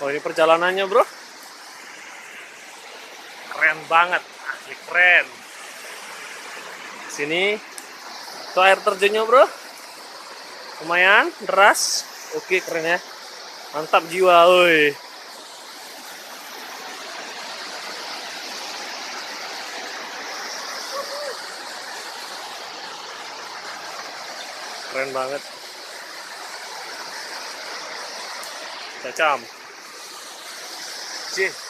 Oh, ini perjalanannya, bro. Keren banget, asli keren. Sini, itu air terjunnya, bro. Lumayan deras. Oke, keren ya. Mantap jiwa, woi. Keren banget. Cacam. Cih.